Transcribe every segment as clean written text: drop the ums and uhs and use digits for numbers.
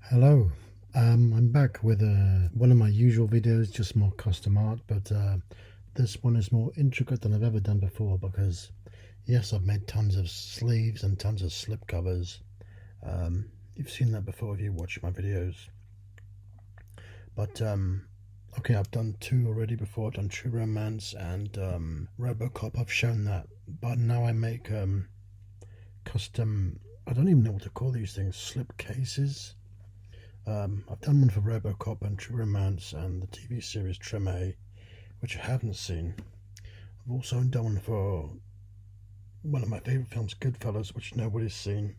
Hello, I'm back with one of my usual videos, just more custom art, but this one is more intricate than I've ever done before because, yes, I've made tons of sleeves and tons of slipcovers. You've seen that before if you watch my videos. But, okay, I've done two already before. I've done True Romance and Robocop. I've shown that. But now I make custom, I don't even know what to call these things, slip cases. I've done one for Robocop and True Romance and the TV series Treme, which I haven't seen. I've also done one for one of my favourite films, Goodfellas, which nobody's seen.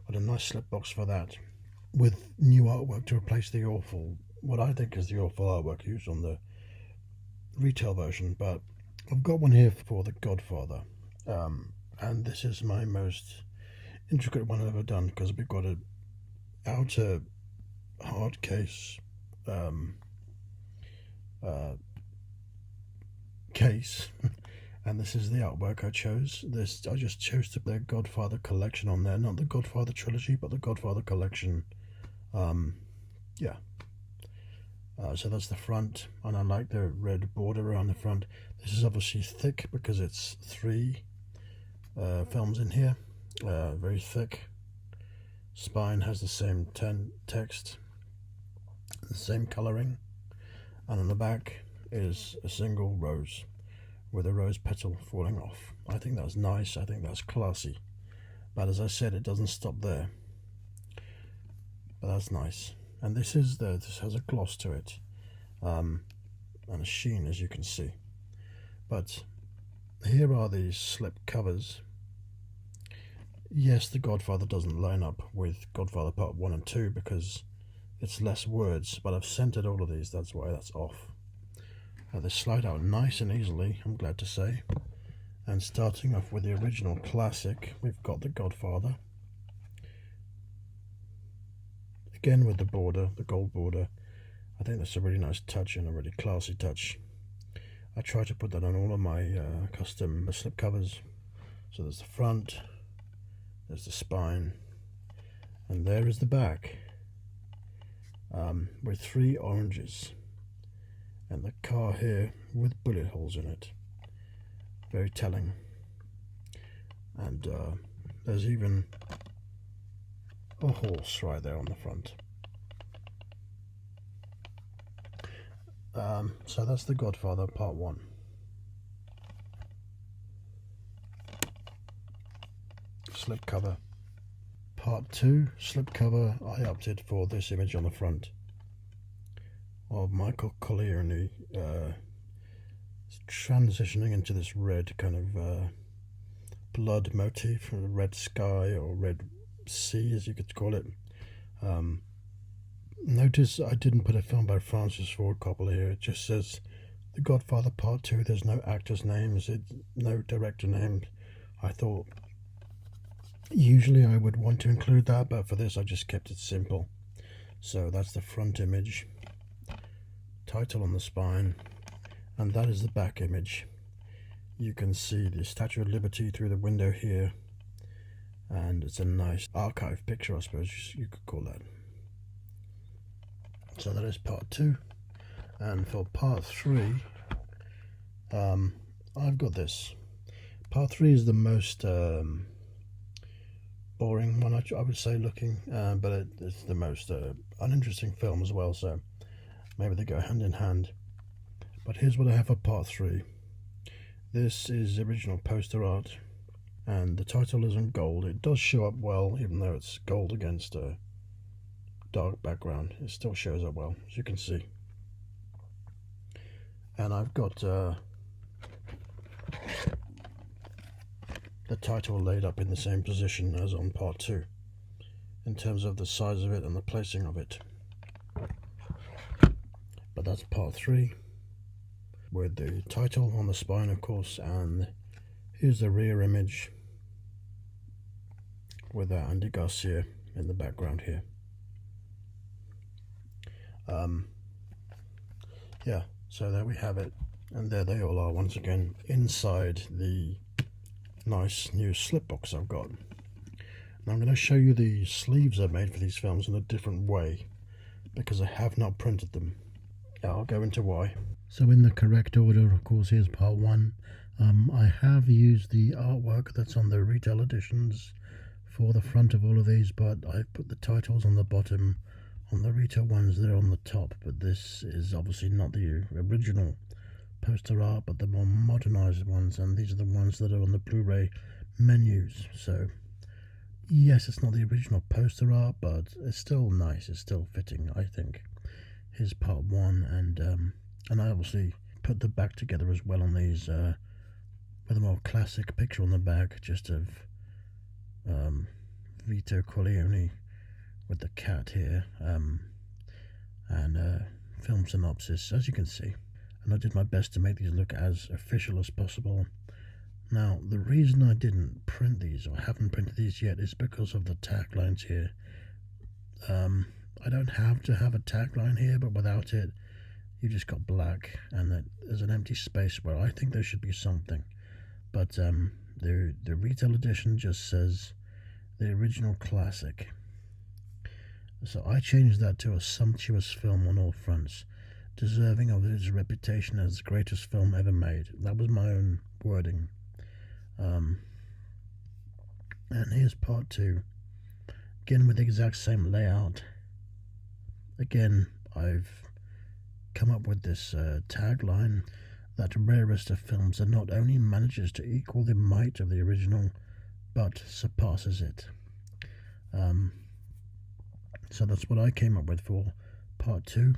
Got a nice slip box for that, with new artwork to replace the awful, what I think is the awful artwork used on the retail version. But I've got one here for the Godfather, and this is my most intricate one I've ever done because we've got an outer hard case case and this is the artwork I chose. I just chose to put the Godfather collection on there, not the Godfather trilogy but the Godfather collection. Yeah, so that's the front, and I like the red border around the front. This is obviously thick because it's three films in here. Very thick. Spine has the same text, the same colouring, and on the back is a single rose with a rose petal falling off. I think that's nice, I think that's classy, but as I said, it doesn't stop there. But that's nice, and this has a gloss to it, and a sheen, as you can see. But here are the slip covers. Yes, the Godfather doesn't line up with Godfather Part 1 and 2 because it's less words, but I've centered all of these, that's why that's off. They slide out nice and easily, I'm glad to say. And starting off with the original classic, we've got the Godfather. Again with the border, the gold border. I think that's a really nice touch and a really classy touch. I try to put that on all of my custom slip covers. So there's the front, there's the spine, and there is the back, with three oranges, and the car here with bullet holes in it. Very telling. And there's even a horse right there on the front. So that's the Godfather Part 1. Slipcover. Part 2 slipcover, I opted for this image on the front of Michael Collier transitioning into this red kind of blood motif, or red sky or red sea as you could call it. Notice I didn't put a film by Francis Ford Coppola here. It just says The Godfather Part 2. There's no actors' names, no director names. I thought usually I would want to include that, but for this I just kept it simple. So that's the front image, title on the spine, and that is the back image. You can see the Statue of Liberty through the window here, and it's a nice archive picture, I suppose you could call that. So that is part 2, and for part 3 I've got this. Part 3 is the most boring one, I would say, looking, but it's the most uninteresting film as well, so maybe they go hand in hand. But here's what I have for part 3. This is original poster art, and the title is in gold. It does show up well, even though it's gold against a dark background. It still shows up well, as you can see. And I've got the title laid up in the same position as on part 2 in terms of the size of it and the placing of it. But that's part 3 with the title on the spine, of course, and here's the rear image with Andy Garcia in the background here. Yeah, so there we have it, and there they all are once again inside the nice new slip box I've got. Now I'm going to show you the sleeves I've made for these films in a different way. because I have not printed them. I'll go into why. So in the correct order, of course, here's part 1. I have used the artwork that's on the retail editions for the front of all of these, but I've put the titles on the bottom. On the retail ones, they're on the top, but this is obviously not the original poster art, but the more modernized ones, and these are the ones that are on the Blu-ray menus. So yes, it's not the original poster art, but it's still nice, it's still fitting, I think. Here's part 1, and I obviously put the back together as well on these with a more classic picture on the back, just of Vito Corleone with the cat here, and film synopsis, as you can see. And I did my best to make these look as official as possible. Now, the reason I didn't print these, or haven't printed these yet, is because of the taglines here. I don't have to have a tagline here, but without it, you just got black, and there's an empty space where I think there should be something. But the retail edition just says the original classic. So I changed that to a sumptuous film on all fronts, deserving of its reputation as the greatest film ever made. That was my own wording. And here's part 2, again with the exact same layout. Again, I've come up with this tagline that rarest of films that not only manages to equal the might of the original, but surpasses it. So that's what I came up with for part 2.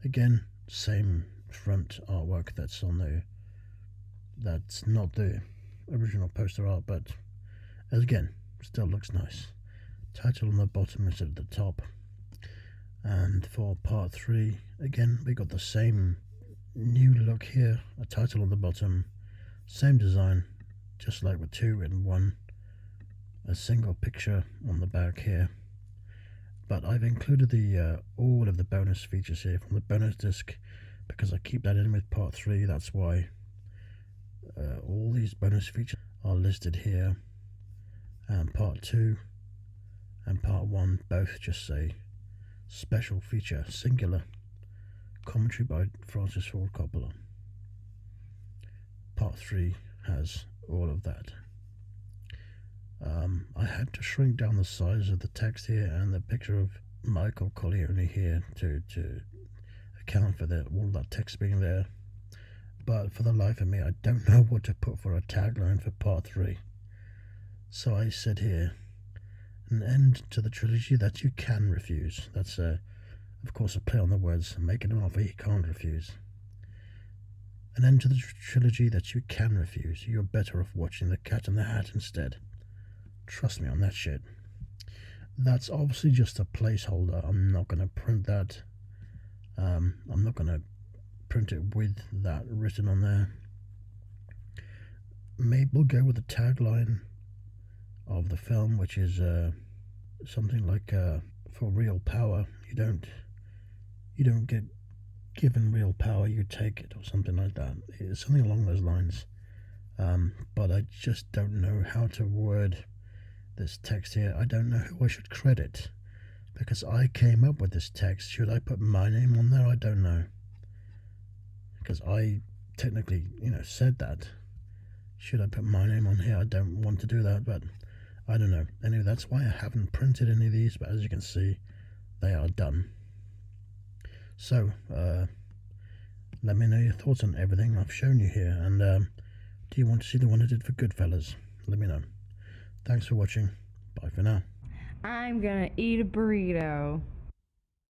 Again, same front artwork that's on there. That's not the original poster art, but as again, still looks nice. Title on the bottom instead of the top. And for part 3, again, we got the same new look here. A title on the bottom, same design, just like with 2 in 1. A single picture on the back here. But I've included the all of the bonus features here from the bonus disc, because I keep that in with part 3. That's why all these bonus features are listed here, and part 2 and part 1 both just say special feature, singular, commentary by Francis Ford Coppola. Part 3 has all of that. I had to shrink down the size of the text here and the picture of Michael Corleone here to account for all that text being there. But for the life of me, I don't know what to put for a tagline for part 3. So I said here, an end to the trilogy that you can refuse. That's, of course, a play on the words, making an offer he can't refuse. An end to the trilogy that you can refuse. You're better off watching The Cat in the Hat instead. Trust me on that shit. That's obviously just a placeholder. I'm not going to print that. I'm not going to print it with that written on there. Maybe we'll go with the tagline of the film, which is something like for real power, you don't get given real power, you take it, or something like that. It's something along those lines. But I just don't know how to word this text here. I don't know who I should credit, because I came up with this text. Should I put my name on there? I don't know, because I technically, said that. Should I put my name on here? I don't want to do that, but I don't know. Anyway, that's why I haven't printed any of these, but as you can see, they are done. So, let me know your thoughts on everything I've shown you here, and do you want to see the one I did for Goodfellas? Let me know. Thanks for watching. Bye for now. I'm gonna eat a burrito.